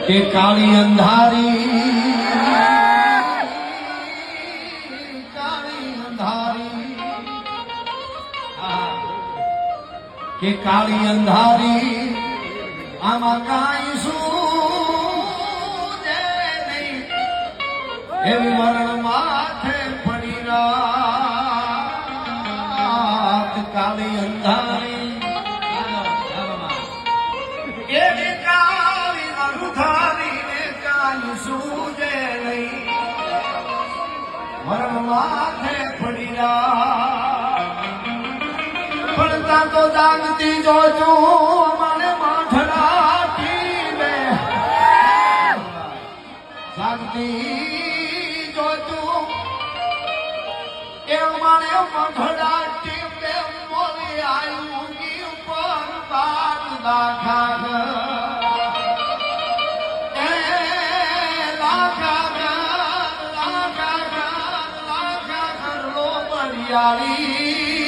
કે કાળી અંધારી કે કાળી અંધારી આમાં કાંઈ શું નહીં એવી મરણ માથે પડી રાત કાળી અંધારી એવી કાળી અંધારી ને કાંઈ સૂજે નહીં મરણ માથે પડી રાત પડતા તો જાગતી જોજો મને માથડાતી બે જાગતી જોજો એ મને માથડાતી બે મોરી આયું ની પર બાદ દાખા એ લાખા કરલો બળિયાળી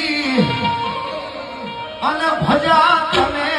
અને ભજા તમે